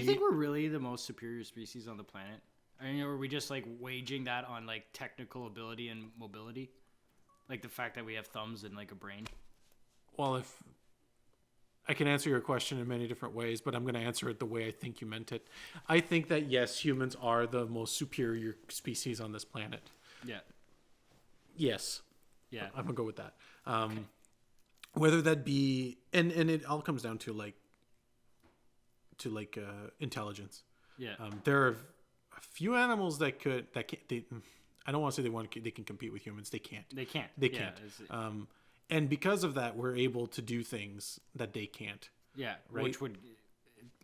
you think we're really the most superior species on the planet? I mean, are we just like waging that on like technical ability and mobility? Like the fact that we have thumbs and like a brain? Well, if I can answer your question in many different ways, but I'm going to answer it the way I think you meant it. I think that yes, humans are the most superior species on this planet. Yeah. Yes. Yeah. I'm going to go with that. Okay. Whether that be, and it all comes down to intelligence. Yeah. There are a few animals that I don't want to say they can compete with humans. They can't. They can't. And because of that, we're able to do things that they can't. Yeah, right? Which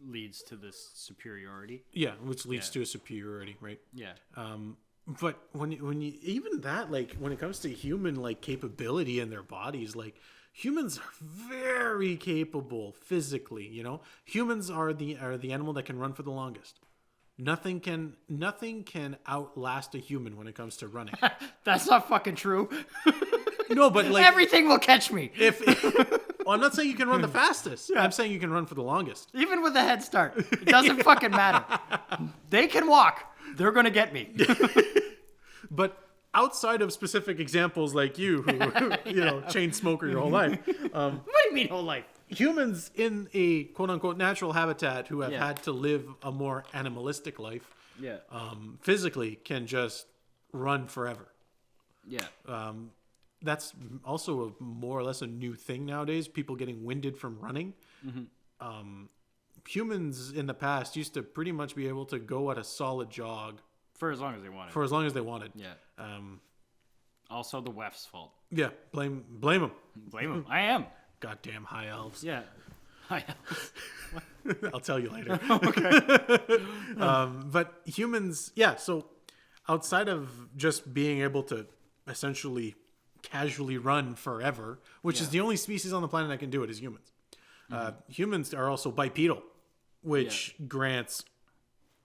leads to this superiority. Yeah, which leads to a superiority, right? Yeah. But when you even that, like when it comes to human like capability in their bodies, like humans are very capable physically. You know, humans are the animal that can run for the longest. Nothing can outlast a human when it comes to running. That's not fucking true. No, but like everything will catch me. Well, I'm not saying you can run the fastest. Yeah. I'm saying you can run for the longest. Even with a head start, it doesn't fucking matter. They can walk. They're gonna get me. But outside of specific examples like you, who chain smoker your whole life. What do you mean whole life? Humans in a quote unquote natural habitat who have had to live a more animalistic life, physically can just run forever. Yeah. That's also more or less a new thing nowadays. People getting winded from running. Mm-hmm. Humans in the past used to pretty much be able to go at a solid jog for as long as they wanted. Yeah. Also, the WEF's fault. Yeah. Blame them. Blame them. I am. Goddamn high elves. Yeah. High elves. I'll tell you later. Okay. But humans, so outside of just being able to essentially casually run forever, which is the only species on the planet that can do it, is humans. Humans are also bipedal, which grants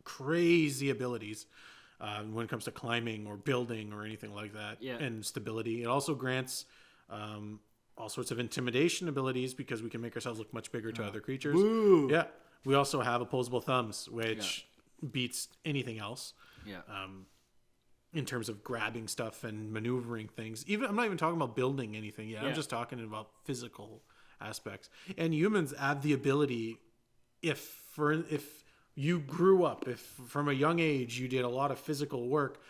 crazy abilities when it comes to climbing or building or anything like that, and stability. It also grants all sorts of intimidation abilities because we can make ourselves look much bigger to other creatures. Woo. Yeah. We also have opposable thumbs, which beats anything else. Yeah. In terms of grabbing stuff and maneuvering things. I'm not even talking about building anything yet. I'm just talking about physical aspects. And humans have the ability, if you grew up, if from a young age you did a lot of physical work,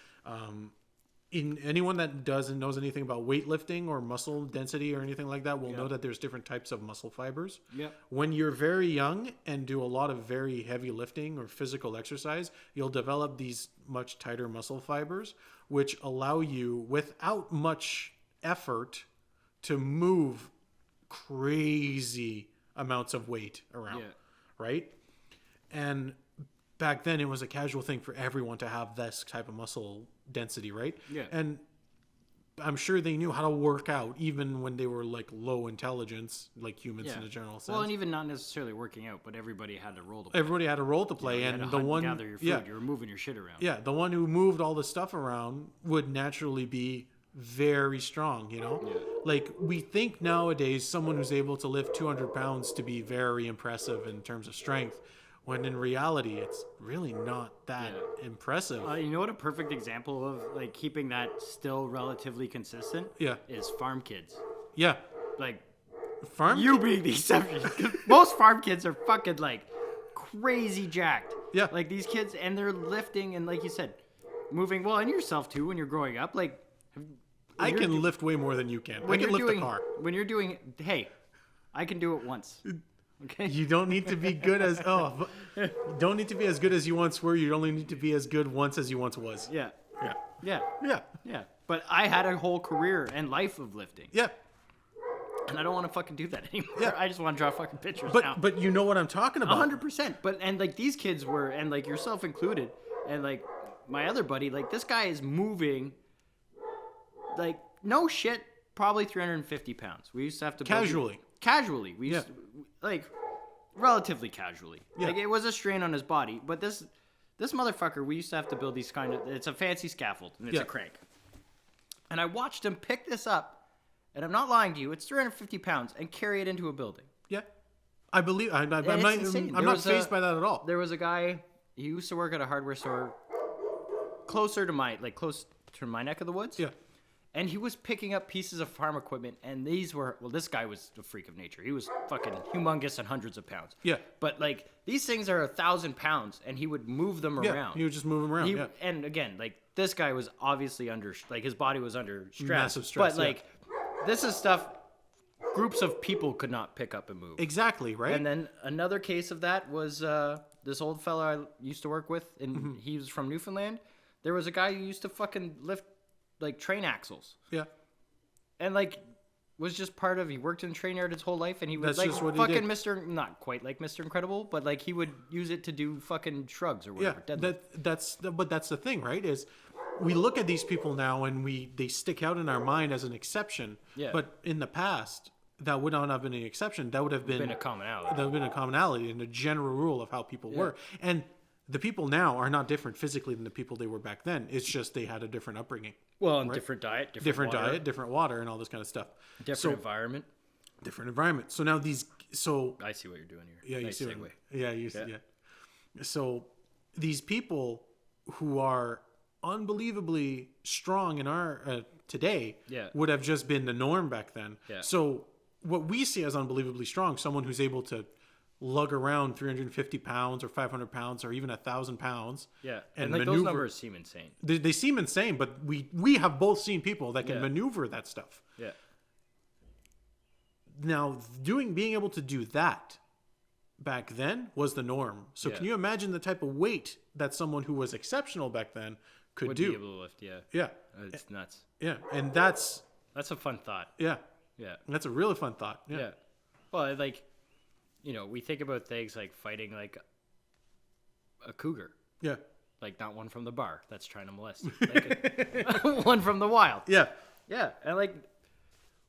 in anyone that doesn't knows anything about weightlifting or muscle density or anything like that will know that there's different types of muscle fibers. When you're very young and do a lot of very heavy lifting or physical exercise, you'll develop these much tighter muscle fibers, which allow you without much effort to move crazy amounts of weight around, right? And back then it was a casual thing for everyone to have this type of muscle density, right? Yeah. And I'm sure they knew how to work out even when they were like low intelligence, like humans in a general sense. Well, and even not necessarily working out, but everybody had a role to play. Everybody had a role to play, and the one gather your food, you were moving your shit around. Yeah, the one who moved all the stuff around would naturally be very strong, you know? Yeah. Like, we think nowadays someone who's able to lift 200 pounds to be very impressive in terms of strength, when in reality it's really not that impressive. You know what a perfect example of like keeping that still relatively consistent is farm kids. Yeah. Like you being the exception. Most farm kids are fucking like crazy jacked. Yeah. Like these kids, and they're lifting and like you said, moving well, and yourself too when you're growing up. Like I can lift way more than you can. I can lift a car. When you're doing, hey, I can do it once. Okay. You don't need to be good as don't need to be as good as you once were. You only need to be as good once as you once was. Yeah. Yeah. Yeah. Yeah. Yeah. But I had a whole career and life of lifting. Yeah. And I don't want to fucking do that anymore. Yeah. I just want to draw fucking pictures now. But you know what I'm talking about. 100%. And like these kids were, and like yourself included, and like my other buddy, like this guy is moving like no shit, probably 350 pounds. We used to have to casually. We used to, like relatively casually. Yeah. Like it was a strain on his body, but this motherfucker, we used to have to build these it's a fancy scaffold and it's a crank. And I watched him pick this up, and I'm not lying to you, it's 350 pounds, and carry it into a building. Yeah. I believe I'm not fazed by that at all. There was a guy. He used to work at a hardware store close to my neck of the woods. Yeah. And he was picking up pieces of farm equipment, and these were, well, this guy was a freak of nature. He was fucking humongous and hundreds of pounds. Yeah. But, like, these things are 1,000 pounds, and he would move them around. He would just move them around, And, again, like, this guy was obviously under, like, his body was under stress. Massive stress, But, like, this is stuff groups of people could not pick up and move. Exactly, right? And then another case of that was this old fella I used to work with, and he was from Newfoundland. There was a guy who used to fucking lift, like, train axles. Yeah. And, like, was just part of, he worked in the train yard his whole life, and he was, That's like, just what he fucking did. Mr., not quite like Mr. Incredible, but, like, he would use it to do fucking shrugs or whatever. Yeah, but that's the thing, right? Is we look at these people now and they stick out in our mind as an exception. Yeah. But in the past, that would not have been an exception. That would have been a commonality. That would have been a commonality and a general rule of how people were. And the people now are not different physically than the people they were back then. It's just they had a different upbringing. Well, and different diet, different water, diet, different water, and all this kind of stuff. different environment. Different environment. So now I see what you're doing here. Yeah, nice you see. segue. Yeah. So these people who are unbelievably strong in our today would have just been the norm back then. Yeah. So what we see as unbelievably strong, someone who's able to lug around 350 pounds or 500 pounds or even 1,000 pounds. Yeah. And like, maneuver. those numbers seem insane. They seem insane, but we have both seen people that can maneuver that stuff. Yeah. Now, being able to do that back then was the norm. So can you imagine the type of weight that someone who was exceptional back then would do? Be able to lift, Yeah. It's nuts. Yeah, and that's a fun thought. Yeah. Yeah. That's a really fun thought. Yeah. Well, like, you know, we think about things like fighting like a cougar. Yeah. Like, not one from the bar that's trying to molest you. Like, one from the wild. Yeah. Yeah. And, like,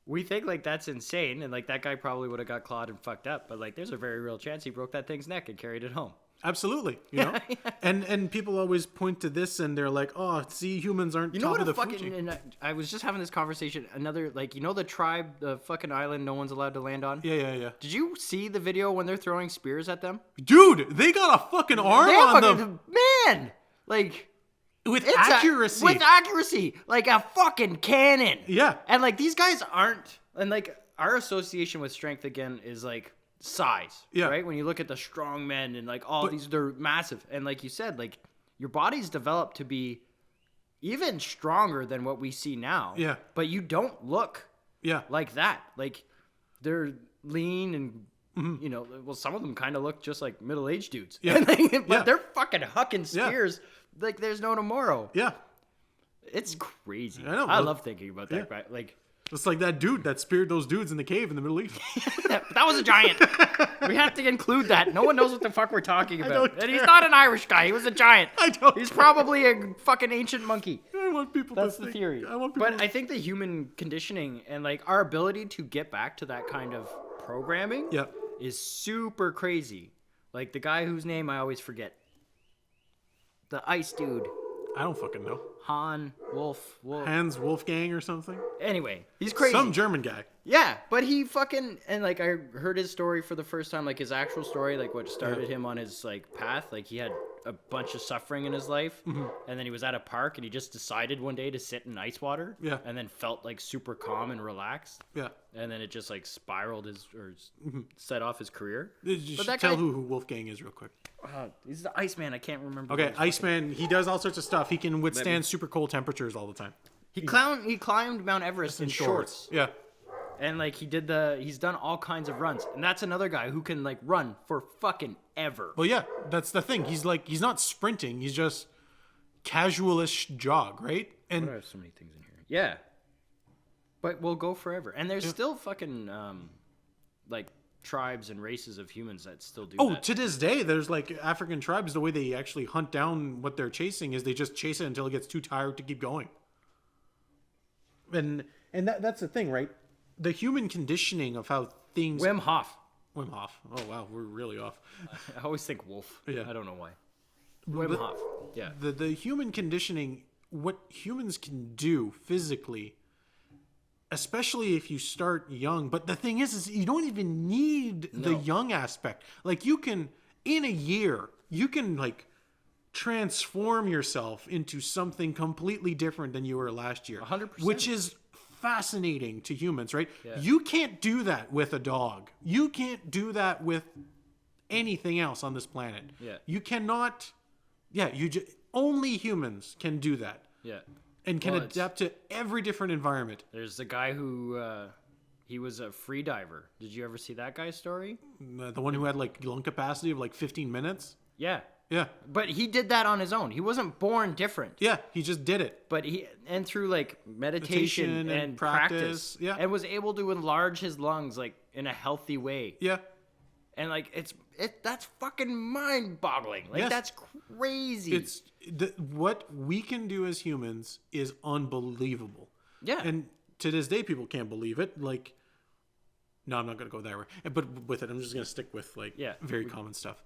we think, like, that's insane. And, like, that guy probably would have got clawed and fucked up. But, like, there's a very real chance he broke that thing's neck and carried it home. Absolutely. You know? And people always point to this and they're like, oh, see, humans aren't top of the food chain. And I was just having this conversation. Another, like, you know the tribe, the fucking island no one's allowed to land on? Yeah. Did you see the video when they're throwing spears at them? Dude, they got a fucking arm on them. Man! Like... With accuracy. With accuracy. Like a fucking cannon. Yeah. And, like, these guys aren't... And, like, our association with strength, again, is, like, size. Yeah. Right? When you look at the strong men and, like, these, they're massive. And, like you said, like, your body's developed to be even stronger than what we see now. Yeah. But you don't look like that. Like, they're lean and, you know, well, some of them kind of look just like middle-aged dudes. Yeah. But they're fucking hucking spears like there's no tomorrow. Yeah. It's crazy. I know. I love thinking about that. Yeah. Like, it's like that dude that speared those dudes in the cave in the Middle East. that was a giant. We have to include that. No one knows what the fuck we're talking about. don't And he's care. not an Irish guy. He was a giant. I don't He's care. probably a fucking ancient monkey. I want people That's to the think. theory. I want people But I think the human conditioning and, like, our ability to get back to that kind of programming is super crazy. Like, the guy whose name I always forget. The ice dude. I don't fucking know. Wolf. Hans Wolfgang or something? Anyway, he's crazy. Some German guy. Yeah, but he fucking... And, like, I heard his story for the first time, like, his actual story, like, what started him on his, like, path. Like, he had a bunch of suffering in his life, and then he was at a park, and he just decided one day to sit in ice water, and then felt, like, super calm and relaxed. Yeah. And then it just, like, spiraled set off his career. You But should that tell guy- who Wolfgang is real quick. He's the Iceman. I can't remember. Okay, what his fucking- Iceman, he does all sorts of stuff. He can withstand super cold temperatures all the time. He climbed Mount Everest in shorts. Yeah. And, like, he's done all kinds of runs. And that's another guy who can, like, run for fucking ever. Well, yeah, that's the thing. He's not sprinting. He's just casual-ish jog, right? And I have so many things in here. Yeah. But we'll go forever. And there's still fucking, like, tribes and races of humans that still do that. To this day, there's, like, African tribes, the way they actually hunt down what they're chasing is they just chase it until it gets too tired to keep going. And that's the thing, right? The human conditioning of how things... Wim Hof. Wim Hof. Oh, wow, we're really off. I always think Wolf. Yeah. I don't know why. Wim Hof. Yeah. The human conditioning, what humans can do physically especially if you start young. But the thing is you don't even need the young aspect. Like you can, in a year, you can like transform yourself into something completely different than you were last year. 100%. Which is fascinating to humans, right? Yeah. You can't do that with a dog. You can't do that with anything else on this planet. Yeah. You cannot. Yeah, only humans can do that. Yeah. And can adapt to every different environment. There's the guy who he was a free diver. Did you ever see that guy's story? The one who had like lung capacity of like 15 minutes. Yeah. Yeah. But he did that on his own. He wasn't born different. Yeah, he just did it. But through like meditation and practice, yeah, and was able to enlarge his lungs like in a healthy way. Yeah. And like that's fucking mind-boggling. Like that's crazy. What we can do as humans is unbelievable. Yeah. And to this day, people can't believe it. Like, no, I'm not going to go that way. But with it, I'm just going to stick with like very common stuff.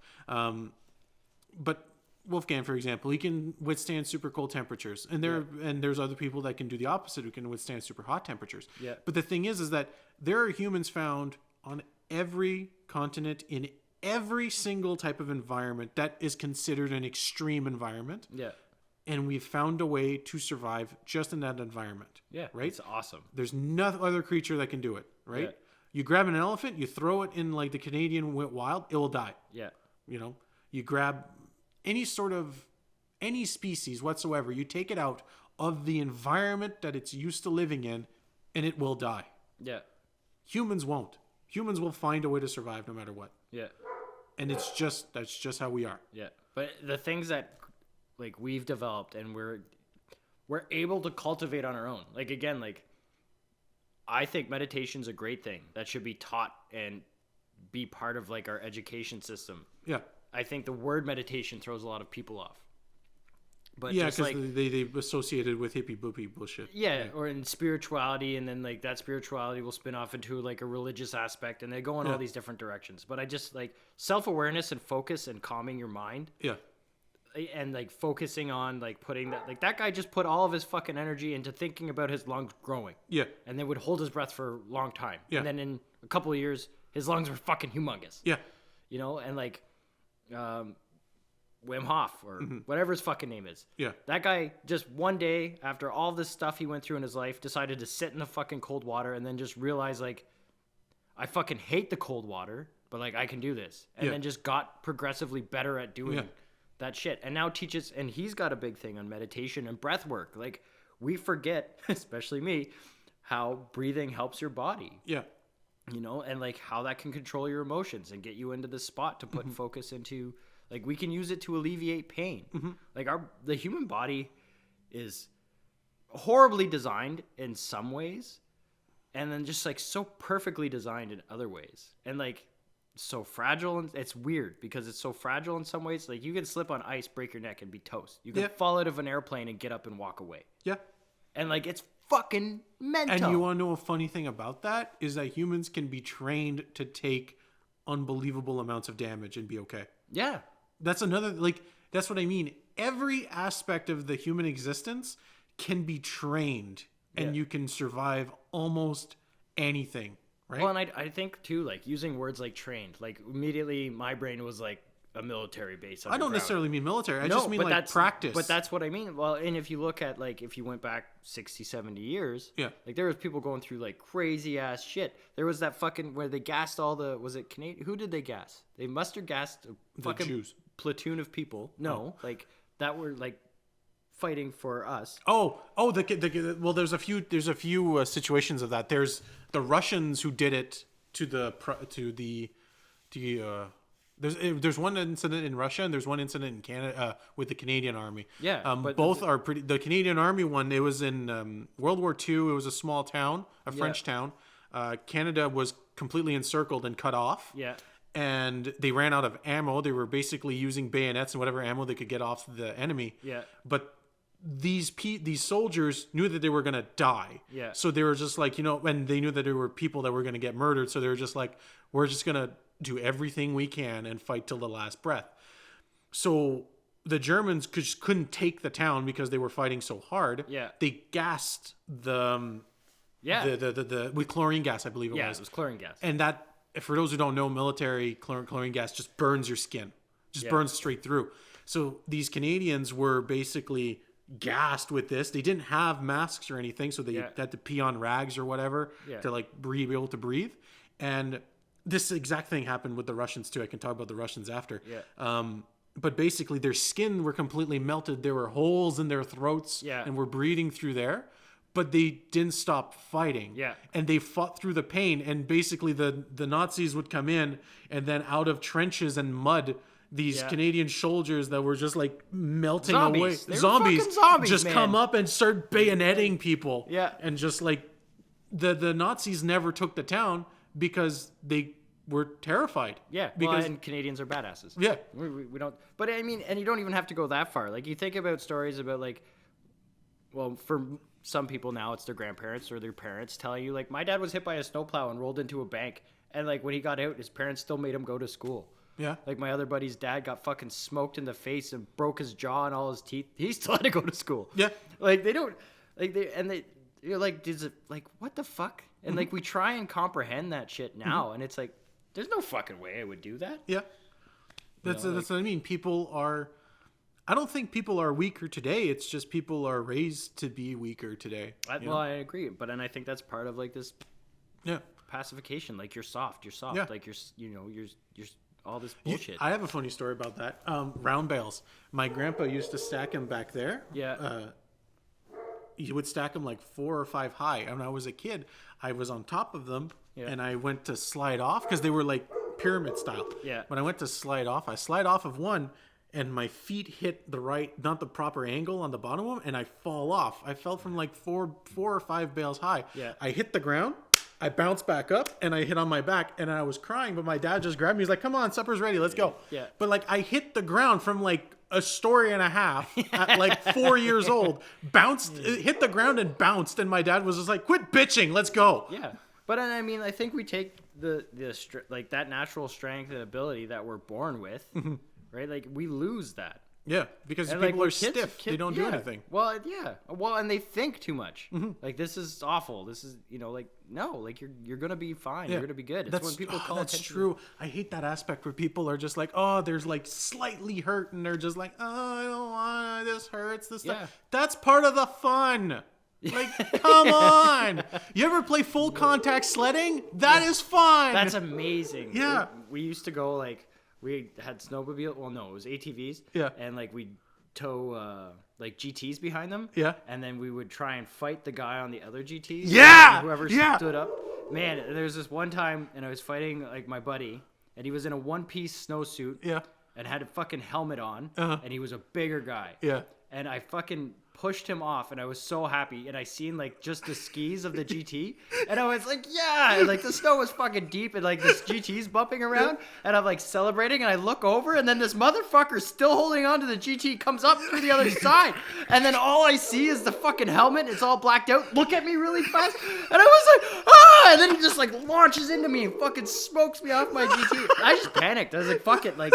But Wolfgang, for example, he can withstand super cold temperatures, and there's other people that can do the opposite, who can withstand super hot temperatures. Yeah. But the thing is that there are humans found on every continent in every single type of environment that is considered an extreme environment. Yeah. And we've found a way to survive just in that environment. Yeah. Right? It's awesome. There's no other creature that can do it, right? Yeah. You grab an elephant, you throw it in like the Canadian wild, it will die. Yeah. You know, you grab any species whatsoever, you take it out of the environment that it's used to living in, and it will die. Yeah. Humans won't. Humans will find a way to survive no matter what. Yeah. And that's just how we are. Yeah. But the things that like we've developed and we're able to cultivate on our own. Like again, like I think meditation's a great thing that should be taught and be part of like our education system. Yeah. I think the word meditation throws a lot of people off. But yeah, because like, they associated with hippie boopie bullshit. Yeah, or in spirituality, and then like that spirituality will spin off into like a religious aspect, and they go in all these different directions. But I just like self-awareness and focus and calming your mind. Yeah. And like focusing on like putting that guy just put all of his fucking energy into thinking about his lungs growing. Yeah. And then would hold his breath for a long time. Yeah. And then in a couple of years, his lungs were fucking humongous. Yeah. You know, and like Wim Hof or whatever his fucking name is. Yeah. That guy just one day after all this stuff he went through in his life decided to sit in the fucking cold water and then just realize like I fucking hate the cold water, but like I can do this. And then just got progressively better at doing that shit. And now teaches, and he's got a big thing on meditation and breath work. Like we forget, especially me, how breathing helps your body. Yeah. You know, and like how that can control your emotions and get you into the spot to put focus into. Like we can use it to alleviate pain. Like the human body is horribly designed in some ways, and then just like so perfectly designed in other ways, and like so fragile. And it's weird because it's so fragile in some ways. Like you can slip on ice, break your neck, and be toast. You can fall out of an airplane and get up and walk away. Yeah. And like it's fucking mental. And you want to know a funny thing about that is that humans can be trained to take unbelievable amounts of damage and be okay. Yeah. That's another, like, that's what I mean. Every aspect of the human existence can be trained and you can survive almost anything, right? Well, and I think too, like using words like trained, like immediately my brain was like a military base. I don't necessarily mean military. I just mean like practice. But that's what I mean. Well, and if you look at like, if you went back 60, 70 years, like there was people going through like crazy ass shit. There was that fucking, where they gassed all the, was it Canadian? Who did they gas? They mustard gassed a fucking Jews. Platoon of people. No, like that were like fighting for us. Well, there's a few situations of that. There's the Russians who did it there's one incident in Russia and there's one incident in Canada with the Canadian Army. Yeah, but both are pretty. The Canadian Army one, it was in World War II. It was a small town, a French town. Canada was completely encircled and cut off. Yeah. And they ran out of ammo. They were basically using bayonets and whatever ammo they could get off the enemy. Yeah. But these soldiers knew that they were going to die. Yeah. So they were just like, and they knew that there were people that were going to get murdered. So they were just like, we're just going to do everything we can and fight till the last breath. So the Germans couldn't take the town because they were fighting so hard. Yeah. They gassed the Yeah. The with chlorine gas, I believe it Yeah, was. it was chlorine gas. And that, for those who don't know, military chlorine gas just burns your skin, just burns straight through. So these Canadians were basically gassed with this. They didn't have masks or anything, so they had to pee on rags or whatever to like be able to breathe. And this exact thing happened with the Russians too. I can talk about the Russians after. Yeah. But basically their skin were completely melted. There were holes in their throats and were breathing through there. But they didn't stop fighting. Yeah. And they fought through the pain. And basically the Nazis would come in, and then out of trenches and mud, these Canadian soldiers that were just like melting away. Zombies just come up and start bayoneting people. Yeah. And just like the Nazis never took the town because they were terrified. Yeah, because and Canadians are badasses. Yeah. We don't... But, I mean, and you don't even have to go that far. Like, you think about stories about, like... Well, for some people now, it's their grandparents or their parents telling you, like, my dad was hit by a snowplow and rolled into a bank. And, like, when he got out, his parents still made him go to school. Yeah. Like, my other buddy's dad got fucking smoked in the face and broke his jaw and all his teeth. He still had to go to school. Yeah. Like, they don't... Like, you're like, is it... Like, what the fuck? And, like, we try and comprehend that shit now. And it's like... There's no fucking way I would do that. Yeah. That's what I mean. People are... I don't think people are weaker today. It's just people are raised to be weaker today. I agree. But then I think that's part of, like, this pacification. Like, you're soft. Yeah. Like, you're all this bullshit. I have a funny story about that. Round bales. My grandpa used to stack them back there. Yeah. He would stack them like 4 or 5 high. And when I was a kid, I was on top of them, and I went to slide off because they were like pyramid style. Yeah. When I went to slide off, I slide off of one, and my feet hit not the proper angle on the bottom of them, and I fall off. I fell from like 4 or 5 bales high. Yeah. I hit the ground. I bounced back up, and I hit on my back, and I was crying, but my dad just grabbed me. He's like, come on, supper's ready. Let's go. Yeah. But like, I hit the ground from like a story and a half at like 4 years old, hit the ground and bounced, and my dad was just like, quit bitching, let's go. Yeah. But I mean, I think we take like that natural strength and ability that we're born with, right? Like, we lose that. Yeah, because And, people like, are stiff. They don't do anything. Well, yeah. Well, and they think too much. Like, this is awful. This is, like, no, like, you're gonna be fine. You're gonna be good. It's when people call that's attention. true. I hate that aspect where people are just like, oh, there's like slightly hurt, and they're just like, oh, I don't want this hurts. This stuff. That's part of the fun. Like, come on. You ever play full contact sledding? That is fun. That's amazing. Yeah. We used to go, like, we had snowmobile. Well, no, it was ATVs. Yeah. And, like, we'd tow, like, GTs behind them. Yeah. And then we would try and fight the guy on the other GTs. Yeah. Whoever stood up. Man, there was this one time, and I was fighting, like, my buddy, and he was in a one-piece snowsuit. Yeah. And had a fucking helmet on. And he was a bigger guy. Yeah. And I fucking pushed him off, and I was so happy, and I seen like just the skis of the GT, and I was like, yeah, and, like, the snow was fucking deep, and like this GT's bumping around, and I'm like celebrating, and I look over, and then this motherfucker still holding on to the GT comes up through the other side, and then all I see is the fucking helmet. It's all blacked out. Look at me really fast, and I was like, ah, and then he just like launches into me and fucking smokes me off my GT. I just panicked. I was like, fuck it, like.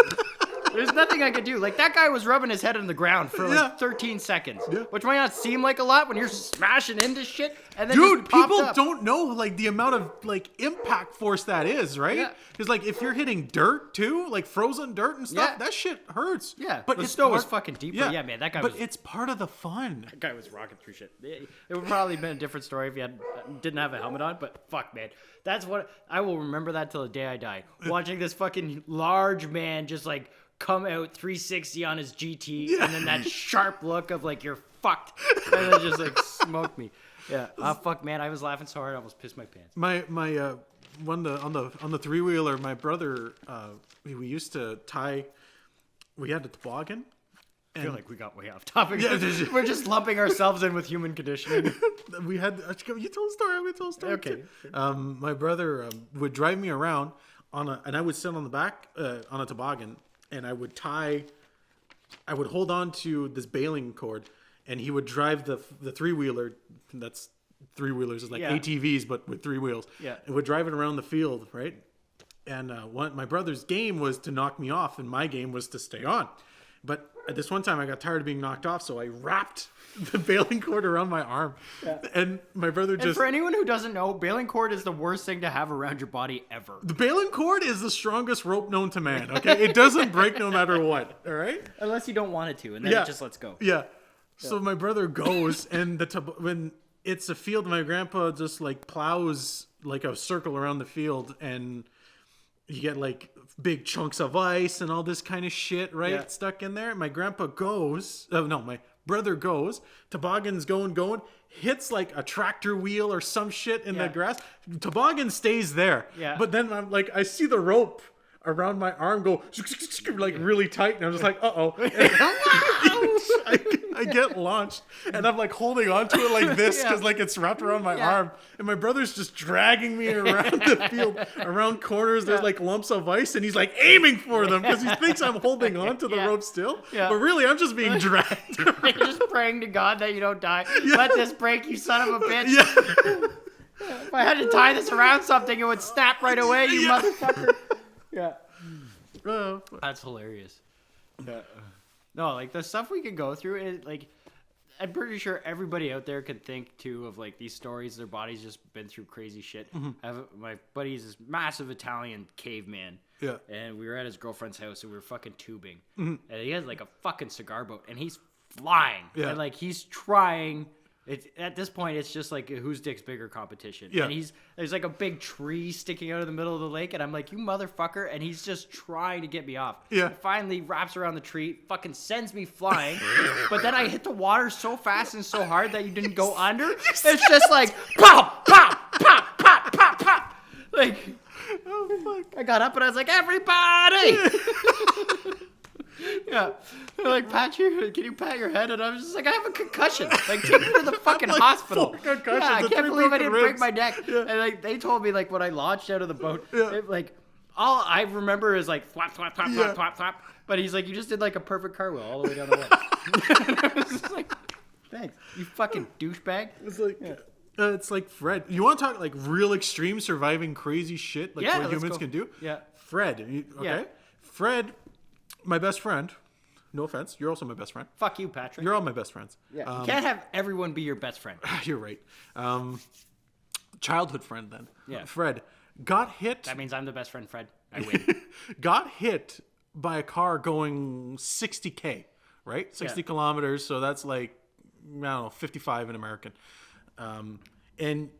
There's nothing I could do. Like, that guy was rubbing his head on the ground for like 13 seconds, which might not seem like a lot when you're smashing into shit. And then dude, people up. don't know like the amount of like impact force that is, right? Because like if you're hitting dirt too, like frozen dirt and stuff, that shit hurts. Yeah, but the snow was fucking deep. Yeah, man, that guy. But it's part of the fun. That guy was rocking through shit. It would probably been a different story if he didn't have a helmet on. But fuck, man, that's what I will remember that till the day I die. Watching this fucking large man just like come out 360 on his GT, and then that sharp look of like, you're fucked, and then just like smoked me. Yeah. Fuck, man, I was laughing so hard I almost pissed my pants. My on the 3-wheeler, my brother, we used to tie. We had a toboggan. I feel like we got way off topic. Yeah, we're just lumping ourselves in with human conditioning. We had. You tell a story. I'm gonna tell a story. Okay. Too. My brother would drive me around and I would sit on the back on a toboggan. And I would hold on to this baling cord, and he would drive the 3-wheeler. That's 3-wheelers is like ATVs, but with 3 wheels. Yeah. And would drive it around the field, right? And my brother's game was to knock me off, and my game was to stay on. But at this one time, I got tired of being knocked off, so I wrapped the baling cord around my arm. Yeah. And my brother just... And for anyone who doesn't know, baling cord is the worst thing to have around your body ever. The baling cord is the strongest rope known to man, okay? It doesn't break no matter what, all right? Unless you don't want it to, and then it just lets go. Yeah. So my brother goes, and when it's a field, my grandpa just like plows like a circle around the field, and you get like big chunks of ice and all this kind of shit, right? Yeah. Stuck in there. My grandpa goes, my brother goes, toboggan's going, hits like a tractor wheel or some shit in the grass. Toboggan stays there. Yeah. But then I'm like, I see the rope around my arm go like really tight, and I'm just like, uh-oh. I get launched, and I'm like holding on to it like this because like it's wrapped around my arm, and my brother's just dragging me around the field, around corners. There's like lumps of ice, and he's like aiming for them because he thinks I'm holding on to the rope still, but really I'm just being dragged. You're just praying to God that you don't die. Let this break, you son of a bitch. If I had to tie this around something, it would snap right away, you motherfucker. Yeah. That's hilarious. Yeah. No, like the stuff we can go through is like, I'm pretty sure everybody out there could think too of like these stories. Their body's just been through crazy shit. Mm-hmm. My buddy's this massive Italian caveman. Yeah. And we were at his girlfriend's house and we were fucking tubing. Mm-hmm. And he has like a fucking cigar boat and he's flying. Yeah. And like he's trying. At this point, it's just like a whose dick's bigger competition. Yeah. And there's like a big tree sticking out of the middle of the lake, and I'm like, you motherfucker, and he's just trying to get me off. Yeah. He finally wraps around the tree, fucking sends me flying, but then I hit the water so fast and so hard that you didn't go under. It's just like pop, pop, pop, pop, pop, pop. Like, oh fuck! I got up and I was like, everybody. Yeah, they're like, can you pat your head? And I was just like, I have a concussion. Like, take me to the fucking hospital. Yeah, I can't believe I didn't break my neck. Yeah. And like, they told me like when I launched out of the boat, like all I remember is like flap, flap, flap, flap, flap, flap. But he's like, you just did like a perfect cartwheel all the way down the lake. And I was just like, thanks, you fucking douchebag. It's like. It's like Fred. You want to talk like real extreme surviving crazy shit like what humans can do? Yeah. Fred. Okay. Yeah. Fred. My best friend, no offense, you're also my best friend. Fuck you, Patrick. You're all my best friends. Yeah, you can't have everyone be your best friend. You're right. Childhood friend then. Yeah. Fred got hit. That means I'm the best friend, Fred. I win. Got hit by a car going 60K, right? 60 kilometers, so that's like, I don't know, 55 in American. And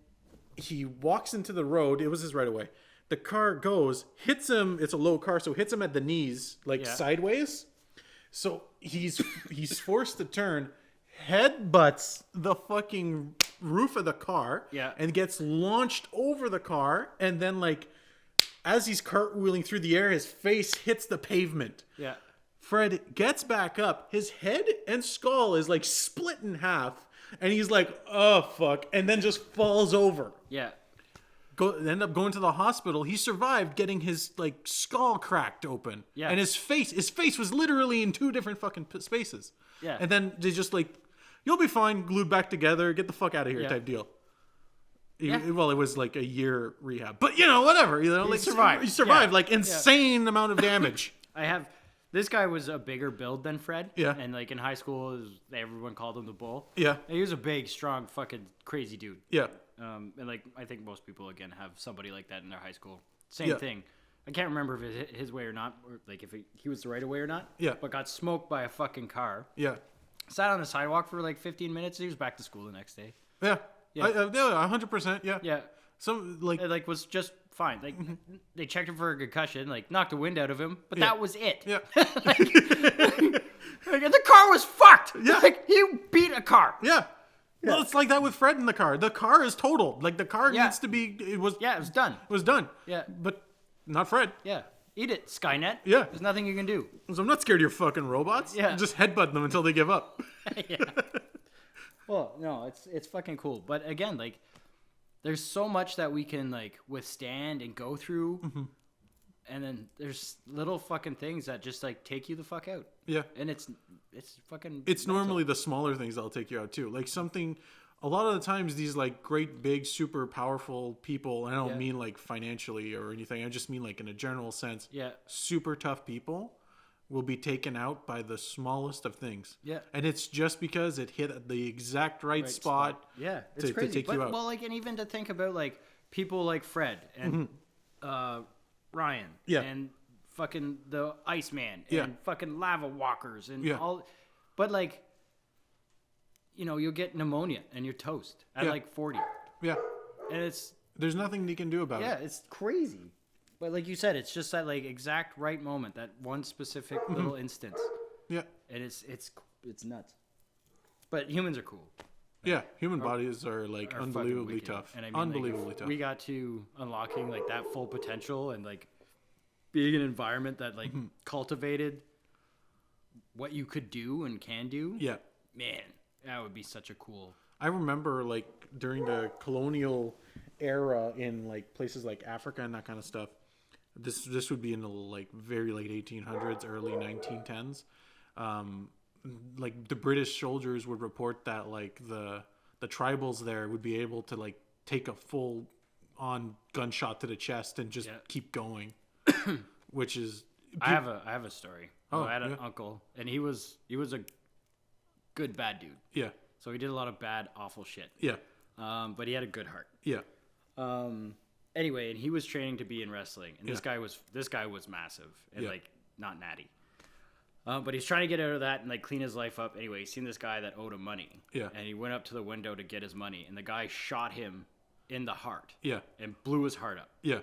he walks into the road. It was his right away. The car goes, hits him. It's a low car, so hits him at the knees, like sideways. So he's forced to turn, headbutts the fucking roof of the car, and gets launched over the car. And then, like, as he's cartwheeling through the air, his face hits the pavement. Yeah. Fred gets back up. His head and skull is like split in half, and he's like, "Oh fuck!" and then just falls over. Yeah. End up going to the hospital. He survived getting his like skull cracked open. Yeah. And his face was literally in two different fucking spaces. Yeah. And then they just like, you'll be fine, glued back together, get the fuck out of here type deal. Well, it was like a year rehab, but you know, whatever. You know, like he survived like insane amount of damage. This guy was a bigger build than Fred. Yeah. And like in high school, everyone called him the Bull. Yeah. And he was a big, strong, fucking crazy dude. Yeah. And like I think most people again have somebody like that in their high school. Same thing. I can't remember if it's his way or not, or like if he was the right way or not. Yeah. But got smoked by a fucking car. Yeah. Sat on the sidewalk for like 15 minutes. And he was back to school the next day. Yeah. Yeah. 100%. Yeah. Yeah. Some like was just fine. Like they checked him for a concussion, like knocked the wind out of him, but that was it. Yeah. like, the car was fucked. Yeah. Like he beat a car. Yeah. Well, it's like that with Fred in the car. The car is totaled. Like the car needs to be. It was done. It was done. Yeah. But not Fred. Yeah. Eat it, Skynet. Yeah. There's nothing you can do. So I'm not scared of your fucking robots. Yeah. Just headbutt them until they give up. Yeah. Well, no, it's fucking cool. But again, like, there's so much that we can like withstand and go through. Mm-hmm. And then there's little fucking things that just like take you the fuck out. Yeah. And it's fucking. It's normally the smaller things that'll take you out too. Like something, a lot of the times these like great big super powerful people, and I don't mean like financially or anything. I just mean like in a general sense. Yeah. Super tough people will be taken out by the smallest of things. Yeah. And it's just because it hit at the exact right spot. Yeah, it's to crazy. take you out. Well, like, and even to think about like people like Fred and Ryan and fucking the Iceman and fucking lava walkers and all, but like, you know, you'll get pneumonia and you're toast at like 40. Yeah. And there's nothing you can do about it. Yeah, it's crazy. But like you said, it's just that like exact right moment, that one specific little instance. Yeah. And it's nuts. But humans are cool. Yeah, human bodies are like unbelievably tough. And I mean, unbelievably like, tough. We got to unlocking like that full potential and like being an environment that like cultivated what you could do and can do. Yeah. Man, that would be such a cool. I remember like during the colonial era in like places like Africa and that kind of stuff. This would be in the like very late 1800s, early 1910s. Like the British soldiers would report that like the tribals there would be able to like take a full on gunshot to the chest and just keep going, which is. I have a story. I had an uncle, and he was a good bad dude. Yeah. So he did a lot of bad, awful shit. Yeah. But he had a good heart. Yeah. Anyway, and he was training to be in wrestling, and this guy was massive and like not natty. But he's trying to get out of that and like clean his life up. Anyway, he's seen this guy that owed him money. Yeah. And he went up to the window to get his money, and the guy shot him in the heart. Yeah. And blew his heart up. Yeah.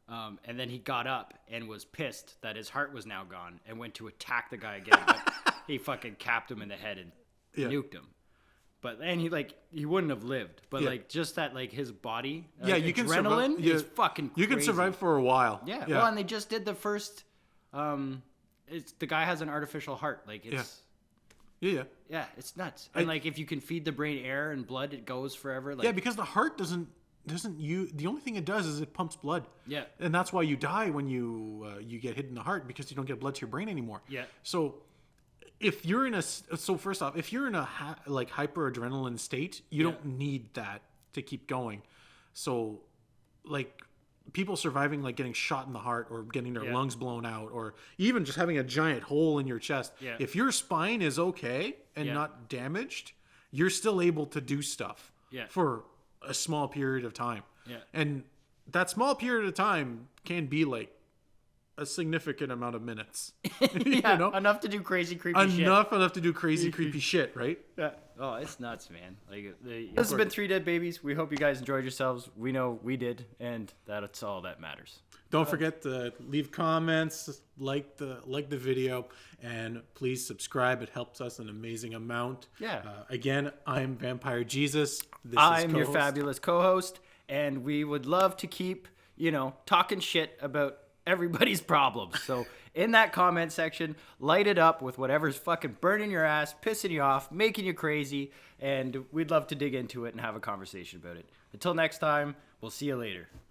And then he got up and was pissed that his heart was now gone and went to attack the guy again. But he fucking capped him in the head and nuked him. But then he wouldn't have lived. But like just that like his body, like, you can adrenaline survive, is fucking crazy. You can survive for a while. Yeah. Well, and they just did the first. It's the guy has an artificial heart. Like it's. Yeah. Yeah, it's nuts. And like if you can feed the brain air and blood, it goes forever. Like, yeah, because the heart doesn't the only thing it does is it pumps blood. Yeah. And that's why you die when you get hit in the heart, because you don't get blood to your brain anymore. Yeah. So if you're in first off, if you're in a like hyper adrenaline state, you don't need that to keep going. So like people surviving like getting shot in the heart or getting their lungs blown out or even just having a giant hole in your chest. Yeah. If your spine is okay and not damaged, you're still able to do stuff for a small period of time. Yeah. And that small period of time can be like a significant amount of minutes. You know? Enough to do crazy, creepy shit. Enough to do crazy, creepy shit, right? Yeah. Oh, it's nuts, man. Like this has been 3 Dead Babies. We hope you guys enjoyed yourselves. We know we did, and that's all that matters. Don't forget to leave comments, like the video, and please subscribe. It helps us an amazing amount. Yeah. Again, I'm Vampire Jesus. I'm your fabulous co-host, and we would love to keep, talking shit about everybody's problems. So in that comment section, light it up with whatever's fucking burning your ass, pissing you off, making you crazy, and we'd love to dig into it and have a conversation about it. Until next time, we'll see you later.